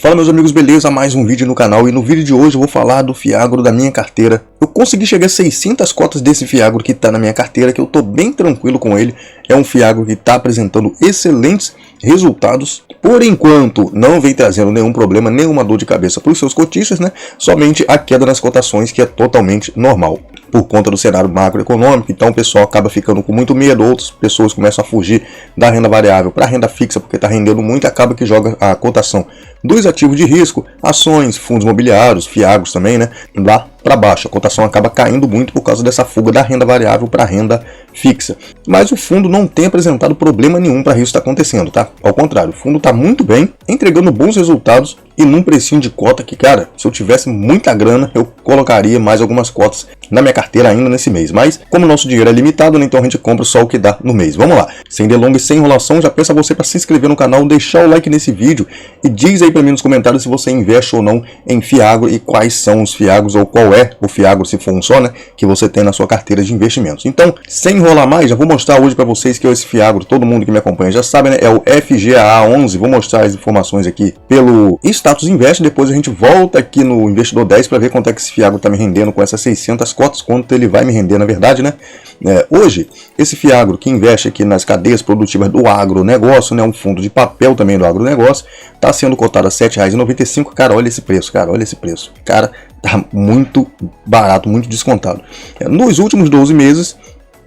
Fala meus amigos, beleza? Mais um vídeo no canal e no vídeo de hoje eu vou falar do Fiagro da minha carteira. Eu consegui chegar a 600 cotas desse Fiagro que está na minha carteira, que eu estou bem tranquilo com ele. É um Fiagro que está apresentando excelentes resultados. Por enquanto não vem trazendo nenhum problema, nenhuma dor de cabeça para os seus cotistas, né? Somente a queda nas cotações, que é totalmente normal por conta do cenário macroeconômico. Então o pessoal acaba ficando com muito medo, outras pessoas começam a fugir da renda variável para a renda fixa porque está rendendo muito e acaba que joga a cotação dos ativos de risco, ações, fundos imobiliários, fiagros também, né, lá para baixo. A cotação acaba caindo muito por causa dessa fuga da renda variável para a renda fixa. Mas o fundo não tem apresentado problema nenhum para isso estar acontecendo, tá? Ao contrário, o fundo está muito bem, entregando bons resultados e num precinho de cota que, cara, se eu tivesse muita grana, eu colocaria mais algumas cotas na minha carteira ainda nesse mês. Mas como o nosso dinheiro é limitado, né, então a gente compra só o que dá no mês. Vamos lá. Sem delongas e sem enrolação, já peço a você para se inscrever no canal, deixar o like nesse vídeo e diz aí para mim nos comentários se você investe ou não em Fiagro e quais são os Fiagros ou qual é o Fiagro, se for um só, né, que você tem na sua carteira de investimentos. Então, sem enrolar mais, já vou mostrar hoje para vocês que é esse Fiagro, todo mundo que me acompanha já sabe, né, é o FGAA11. Vou mostrar as informações aqui pelo Status Invest, depois a gente volta aqui no Investidor 10 para ver quanto é que esse Fiagro está me rendendo com essas 600 cotas, quanto ele vai me render na verdade, né. Hoje, esse Fiagro que investe aqui nas cadeias produtivas do agronegócio, né, um fundo de papel também do agronegócio, está sendo cotado a R$ 7,95. Cara, olha esse preço, cara, olha esse preço. Cara, tá muito barato, muito descontado. Nos últimos 12 meses,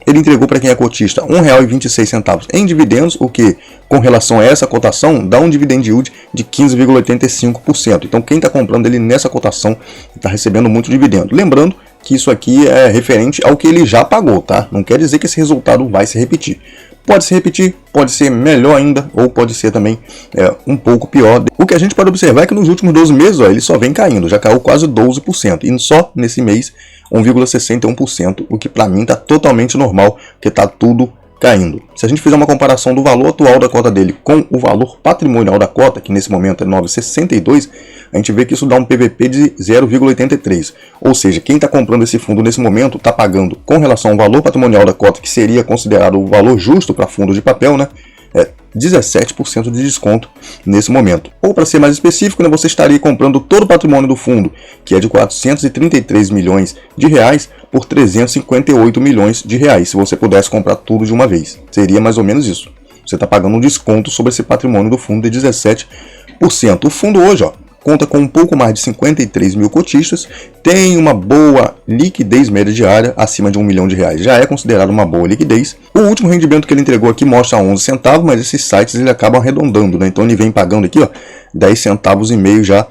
ele entregou para quem é cotista R$ 1,26 em dividendos, o que, com relação a essa cotação, dá um dividend yield de 15,85%. Então, quem está comprando ele nessa cotação está recebendo muito dividendo. Lembrando que isso aqui é referente ao que ele já pagou, tá? Não quer dizer que esse resultado vai se repetir. Pode se repetir, pode ser melhor ainda, ou pode ser também um pouco pior. O que a gente pode observar é que nos últimos 12 meses, ó, ele só vem caindo, já caiu quase 12%. E só nesse mês, 1,61%, o que para mim está totalmente normal, porque está tudo caindo. Se a gente fizer uma comparação do valor atual da cota dele com o valor patrimonial da cota, que nesse momento é 9,62, a gente vê que isso dá um PVP de 0,83. Ou seja, quem está comprando esse fundo nesse momento está pagando, com relação ao valor patrimonial da cota, que seria considerado o valor justo para fundo de papel, né, 17% de desconto nesse momento. Ou para ser mais específico, né, você estaria comprando todo o patrimônio do fundo, que é de 433 milhões de reais, por 358 milhões de reais, se você pudesse comprar tudo de uma vez. Seria mais ou menos isso. Você está pagando um desconto sobre esse patrimônio do fundo de 17%. O fundo hoje, ó, conta com um pouco mais de 53 mil cotistas, tem uma boa liquidez média diária, acima de R$ 1 milhão. Já é considerado uma boa liquidez. O último rendimento que ele entregou aqui mostra 11 centavos, mas esses sites ele acabam arredondando, né? Então ele vem pagando aqui, ó, 10 centavos e meio já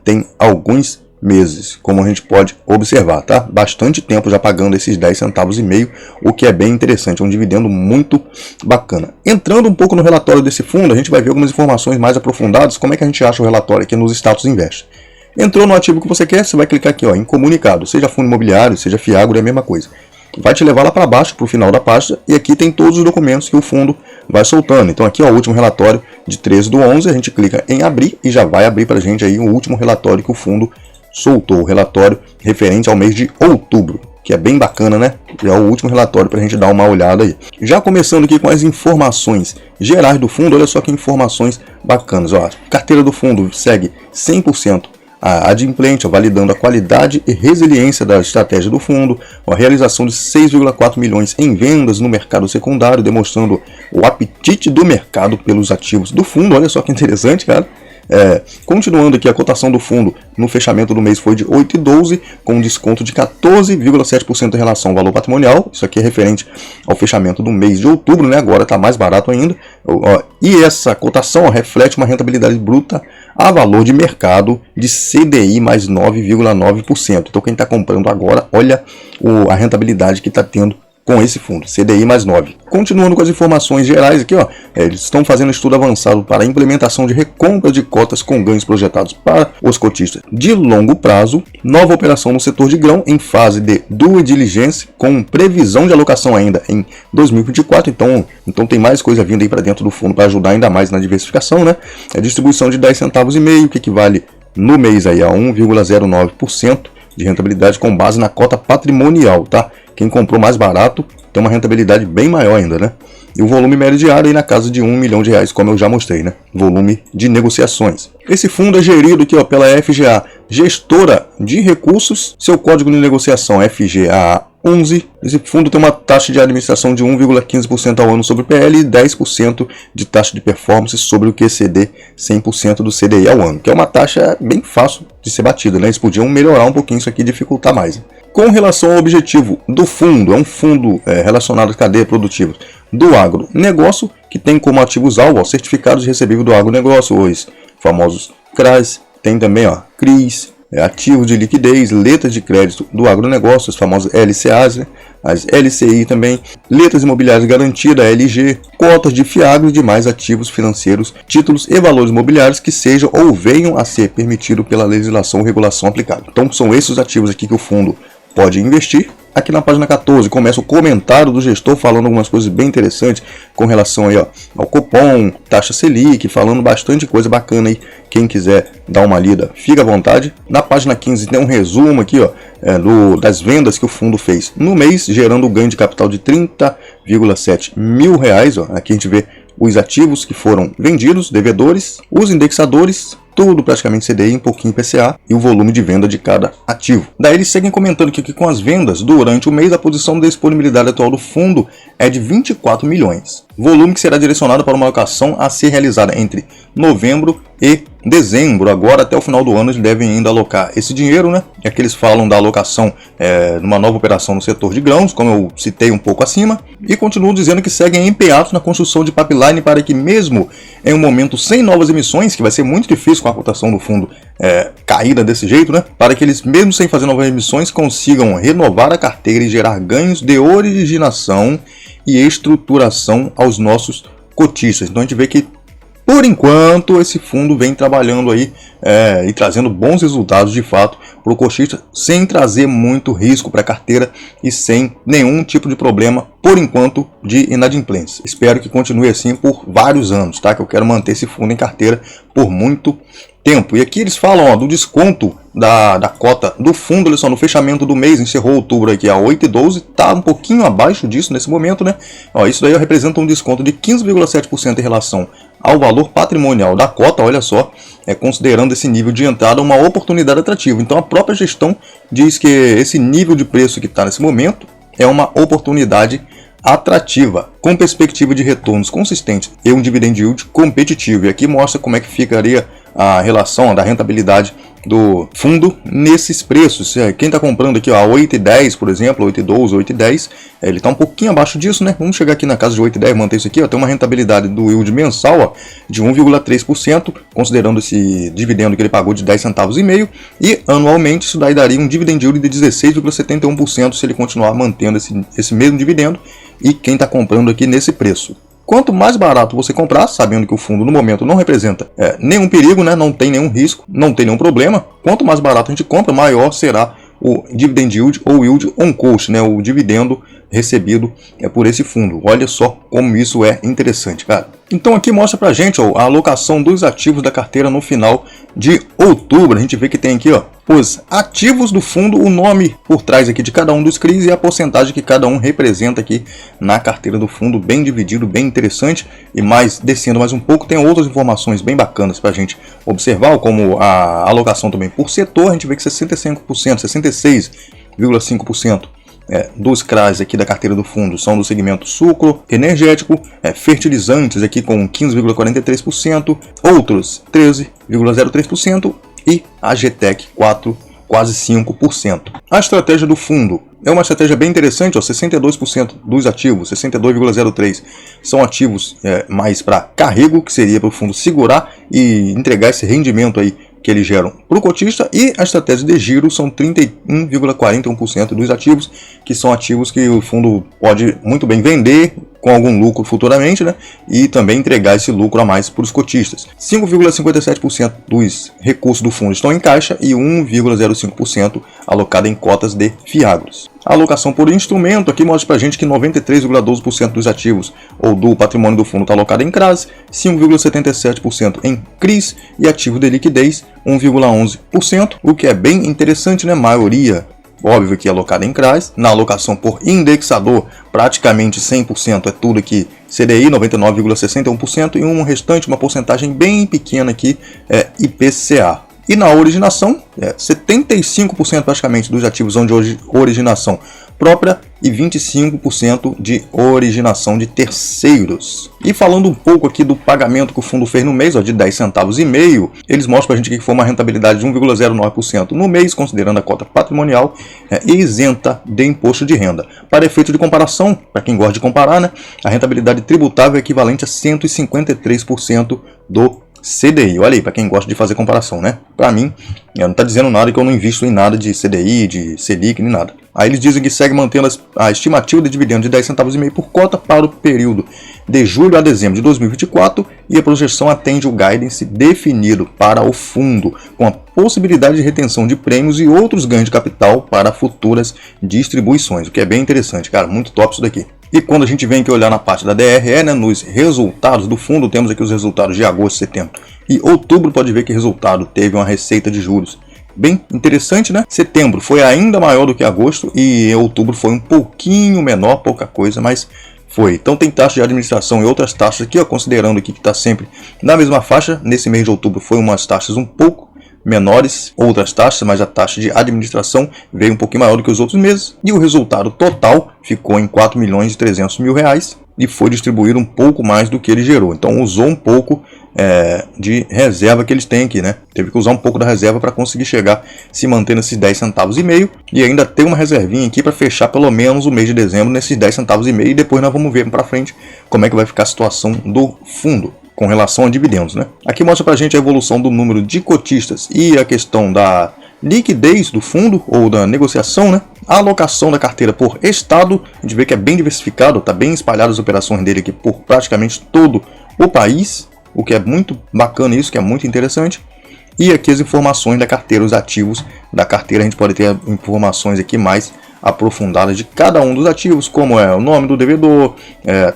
tem alguns meses, como a gente pode observar, tá? Bastante tempo já pagando esses 10 centavos e meio, o que é bem interessante, é um dividendo muito bacana. Entrando um pouco no relatório desse fundo, a gente vai ver algumas informações mais aprofundadas, como é que a gente acha o relatório aqui nos Status Invest. Entrou no ativo que você quer, você vai clicar aqui, ó, em comunicado, seja fundo imobiliário, seja Fiagro, é a mesma coisa. Vai te levar lá para baixo, para o final da página, e aqui tem todos os documentos que o fundo vai soltando. Então aqui, ó, o último relatório de 13/11, a gente clica em abrir e já vai abrir para a gente aí o último relatório que o fundo soltou, o relatório referente ao mês de outubro, que é bem bacana, né? É o último relatório para a gente dar uma olhada aí. Já começando aqui com as informações gerais do fundo, olha só que informações bacanas. Ó, a carteira do fundo segue 100% adimplente, validando a qualidade e resiliência da estratégia do fundo, a realização de 6,4 milhões em vendas no mercado secundário, demonstrando o apetite do mercado pelos ativos do fundo. Olha só que interessante, cara. Continuando aqui, a cotação do fundo no fechamento do mês foi de 8,12, com um desconto de 14,7% em relação ao valor patrimonial. Isso aqui é referente ao fechamento do mês de outubro, né? Agora está mais barato ainda. E essa cotação reflete uma rentabilidade bruta a valor de mercado de CDI mais 9,9%. Então quem está comprando agora, olha a rentabilidade que está tendo com esse fundo, CDI mais 9. Continuando com as informações gerais aqui, ó, eles estão fazendo estudo avançado para a implementação de recompra de cotas com ganhos projetados para os cotistas de longo prazo, nova operação no setor de grão em fase de due diligence, com previsão de alocação ainda em 2024, então tem mais coisa vindo aí para dentro do fundo para ajudar ainda mais na diversificação, né? A distribuição de 10 centavos e meio, que equivale no mês aí a 1,09% de rentabilidade com base na cota patrimonial, tá? Quem comprou mais barato tem uma rentabilidade bem maior ainda, né? E o volume médio diário aí na casa de R$1 milhão, como eu já mostrei, né? Volume de negociações. Esse fundo é gerido aqui, ó, pela FGA, gestora de recursos. Seu código de negociação é FGA11. Esse fundo tem uma taxa de administração de 1,15% ao ano sobre o PL e 10% de taxa de performance sobre o QCD 100% do CDI ao ano, que é uma taxa bem fácil de ser batida, né? Eles podiam melhorar um pouquinho isso aqui e dificultar mais. Com relação ao objetivo do fundo, é um fundo relacionado à cadeia produtiva do agronegócio, que tem como ativos-alvo certificados de recebível do agronegócio, os famosos CRAs, tem também CRIs, ativos de liquidez, letras de crédito do agronegócio, os famosos LCAs, né? As LCI também, letras imobiliárias garantidas, LG, cotas de fiagro e demais ativos financeiros, títulos e valores imobiliários que sejam ou venham a ser permitido pela legislação ou regulação aplicada. Então são esses os ativos aqui que o fundo pode investir. Aqui na página 14 começa o comentário do gestor falando algumas coisas bem interessantes com relação aí, ó, ao Copom, taxa Selic, falando bastante coisa bacana aí. Quem quiser dar uma lida, fica à vontade. Na página 15 tem um resumo aqui, ó, das vendas que o fundo fez no mês, gerando um ganho de capital de R$30,7 mil. Ó. Aqui a gente vê os ativos que foram vendidos, devedores, os indexadores, tudo praticamente CDI, um pouquinho IPCA e o volume de venda de cada ativo. Daí eles seguem comentando que com as vendas durante o mês, a posição de disponibilidade atual do fundo é de 24 milhões. Volume que será direcionado para uma alocação a ser realizada entre novembro e dezembro. Agora, até o final do ano, eles devem ainda alocar esse dinheiro, né? É que eles falam da alocação numa nova operação no setor de grãos, como eu citei um pouco acima, e continuam dizendo que seguem empenhados na construção de pipeline para que mesmo em um momento sem novas emissões, que vai ser muito difícil com a cotação do fundo caída desse jeito, né? Para que eles, mesmo sem fazer novas emissões, consigam renovar a carteira e gerar ganhos de originação e estruturação aos nossos cotistas. Então a gente vê que, por enquanto, esse fundo vem trabalhando aí e trazendo bons resultados de fato para o cotista, sem trazer muito risco para a carteira e sem nenhum tipo de problema, por enquanto, de inadimplência. Espero que continue assim por vários anos, tá? Que eu quero manter esse fundo em carteira por muito tempo. E aqui eles falam, ó, do desconto da cota do fundo. Olha só, no fechamento do mês, encerrou outubro aqui a 8,12, tá um pouquinho abaixo disso nesse momento, né? Ó, isso daí representa um desconto de 15,7% em relação ao valor patrimonial da cota. Olha só, considerando esse nível de entrada uma oportunidade atrativa. Então a própria gestão diz que esse nível de preço que está nesse momento é uma oportunidade atrativa, com perspectiva de retornos consistentes e um dividend yield competitivo. E aqui mostra como é que ficaria a relação da rentabilidade do fundo nesses preços. Quem está comprando aqui, ó, a 8,10, por exemplo, 8,12, 8,10, ele está um pouquinho abaixo disso, né? Vamos chegar aqui na casa de 8,10, manter isso aqui, ó, tem uma rentabilidade do yield mensal, ó, de 1,3%, considerando esse dividendo que ele pagou de 10 centavos e meio, e anualmente isso daí daria um dividend yield de 16,71% se ele continuar mantendo esse mesmo dividendo, e quem está comprando aqui nesse preço. Quanto mais barato você comprar, sabendo que o fundo no momento não representa nenhum perigo, né? Não tem nenhum risco, não tem nenhum problema, quanto mais barato a gente compra, maior será o dividend yield ou yield on cost, né? O dividendo recebido por esse fundo. Olha só como isso é interessante, cara. Então aqui mostra pra gente, ó, a alocação dos ativos da carteira no final de outubro. A gente vê que tem aqui, ó, os ativos do fundo, o nome por trás aqui de cada um dos CRIs e a porcentagem que cada um representa aqui na carteira do fundo, bem dividido, bem interessante. E mais, descendo mais um pouco, tem outras informações bem bacanas pra gente observar, como a alocação também por setor. A gente vê que 65%, 66,5% dos CRAs aqui da carteira do fundo são do segmento sucro, energético, fertilizantes aqui com 15,43%, outros 13,03% e a GTEC 4, quase 5%. A estratégia do fundo é uma estratégia bem interessante, ó, 62% dos ativos, 62,03% são ativos mais para carrego, que seria para o fundo segurar e entregar esse rendimento aí que eles geram para o cotista, e a estratégia de giro são 31,41% dos ativos, que são ativos que o fundo pode muito bem vender com algum lucro futuramente, né? E também entregar esse lucro a mais para os cotistas. 5,57% dos recursos do fundo estão em caixa e 1,05% alocado em cotas de fiagros. A alocação por instrumento aqui mostra para a gente que 93,12% dos ativos ou do patrimônio do fundo está alocado em CRAs, 5,77% em CRIs e ativo de liquidez 1,11%, o que é bem interessante, né? A maioria óbvio que é alocada em CRAs. Na alocação por indexador, praticamente 100% é tudo aqui CDI, 99,61%, e um restante, uma porcentagem bem pequena aqui, é IPCA. E na originação, 75% praticamente dos ativos são de originação própria e 25% de originação de terceiros. E falando um pouco aqui do pagamento que o fundo fez no mês, de 10 centavos e meio, eles mostram para a gente que foi uma rentabilidade de 1,09% no mês, considerando a cota patrimonial, e isenta de imposto de renda. Para efeito de comparação, para quem gosta de comparar, né, a rentabilidade tributável é equivalente a 153% do CDI. Olha aí, para quem gosta de fazer comparação, né? Para mim, não está dizendo nada que eu não invisto em nada de CDI, de Selic, nem nada. Aí eles dizem que segue mantendo a estimativa de dividendo de 10 centavos e meio por cota para o período de julho a dezembro de 2024 e a projeção atende o guidance definido para o fundo, com a possibilidade de retenção de prêmios e outros ganhos de capital para futuras distribuições, o que é bem interessante, cara, muito top isso daqui. E quando a gente vem aqui olhar na parte da DRE, né, nos resultados do fundo, temos aqui os resultados de agosto, setembro e outubro. Pode ver que o resultado teve uma receita de juros bem interessante, né? Setembro foi ainda maior do que agosto e outubro foi um pouquinho menor, pouca coisa, mas foi. Então tem taxa de administração e outras taxas aqui, considerando aqui que está sempre na mesma faixa. Nesse mês de outubro foi umas taxas um pouco menores, outras taxas, mas a taxa de administração veio um pouquinho maior do que os outros meses. E o resultado total ficou em 4.300.000 reais e foi distribuído um pouco mais do que ele gerou. Então usou um pouco de reserva que eles têm aqui, né? Teve que usar um pouco da reserva para conseguir chegar, se manter nesses 10 centavos e meio e ainda tem uma reservinha aqui para fechar pelo menos o mês de dezembro nesses 10 centavos e meio e depois nós vamos ver para frente como é que vai ficar a situação do fundo com relação a dividendos, né? Aqui mostra pra gente a evolução do número de cotistas e a questão da liquidez do fundo ou da negociação, né? A alocação da carteira por estado, a gente vê que é bem diversificado, tá bem espalhado as operações dele aqui por praticamente todo o país, o que é muito bacana, isso que é muito interessante. E aqui as informações da carteira, os ativos da carteira, a gente pode ter informações aqui mais aprofundadas de cada um dos ativos, como é o nome do devedor,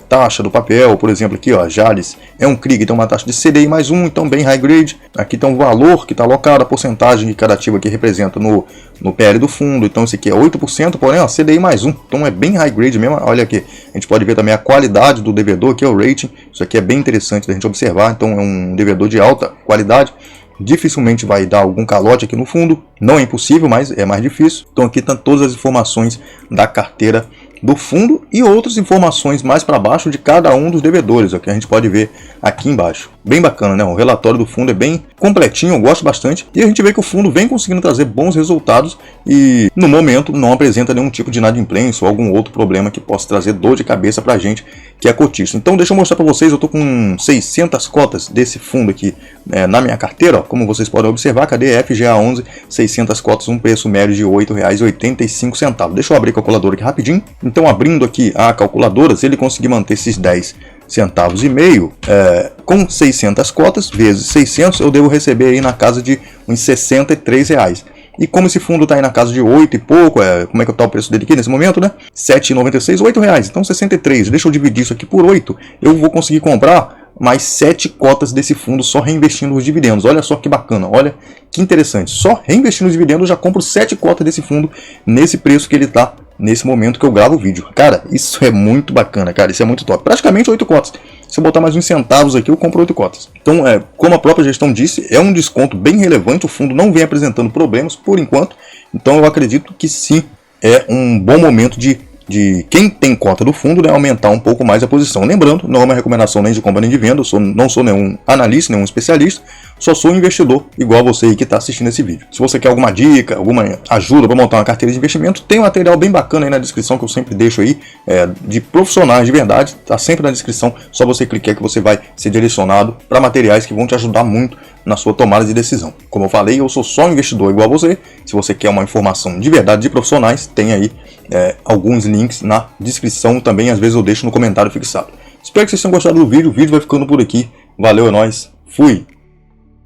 taxa do papel, por exemplo, aqui ó, Jales é um CRI, tem uma taxa de CDI mais 1, então bem high grade. Aqui tem um valor que está alocado, a porcentagem que cada ativo aqui representa no PL do fundo, então esse aqui é 8%, porém ó, CDI mais 1, então é bem high grade mesmo. Olha aqui, a gente pode ver também a qualidade do devedor, aqui é o rating, isso aqui é bem interessante da gente observar, então é um devedor de alta qualidade. Dificilmente vai dar algum calote aqui no fundo, não é impossível, mas é mais difícil. Então aqui estão todas as informações da carteira do fundo e outras informações mais para baixo de cada um dos devedores, o que a gente pode ver aqui embaixo. Bem bacana, né? O relatório do fundo é bem completinho, eu gosto bastante. E a gente vê que o fundo vem conseguindo trazer bons resultados e no momento não apresenta nenhum tipo de inadimplência ou algum outro problema que possa trazer dor de cabeça para a gente que é cotista. Então deixa eu mostrar para vocês, eu estou com 600 cotas desse fundo aqui na minha carteira, ó, como vocês podem observar, cadê FGA11, 600 cotas, um preço médio de R$ 8,85. Deixa eu abrir a calculadora aqui rapidinho. Então abrindo aqui a calculadora, se ele conseguir manter esses 10 centavos e meio, com 600 cotas vezes 600, eu devo receber aí na casa de uns R$ 63 reais. E como esse fundo está aí na casa de 8 e pouco, como é que está o preço dele aqui nesse momento, né? R$ 7,96, R$ 8 reais. Então 63, deixa eu dividir isso aqui por 8, eu vou conseguir comprar mais 7 cotas desse fundo só reinvestindo os dividendos. Olha só que bacana, olha que interessante. Só reinvestindo os dividendos eu já compro 7 cotas desse fundo nesse preço que ele está nesse momento que eu gravo o vídeo. Cara, isso é muito bacana, cara, isso é muito top. Praticamente 8 cotas. Se eu botar mais uns centavos aqui, eu compro 8 cotas. Então, como a própria gestão disse, é um desconto bem relevante. O fundo não vem apresentando problemas por enquanto. Então, eu acredito que sim, é um bom momento de quem tem cota do fundo, né, aumentar um pouco mais a posição. Lembrando, não é uma recomendação nem de compra nem de venda, eu não sou nenhum analista, nenhum especialista, só sou um investidor igual você aí que está assistindo esse vídeo. Se você quer alguma dica, alguma ajuda para montar uma carteira de investimento, tem um material bem bacana aí na descrição que eu sempre deixo aí, de profissionais de verdade, está sempre na descrição, só você clicar que você vai ser direcionado para materiais que vão te ajudar muito na sua tomada de decisão. Como eu falei, eu sou só um investidor igual você. Se você quer uma informação de verdade de profissionais, tem aí alguns links na descrição também, às vezes eu deixo no comentário fixado. Espero que vocês tenham gostado do vídeo, o vídeo vai ficando por aqui. Valeu, é nóis, fui!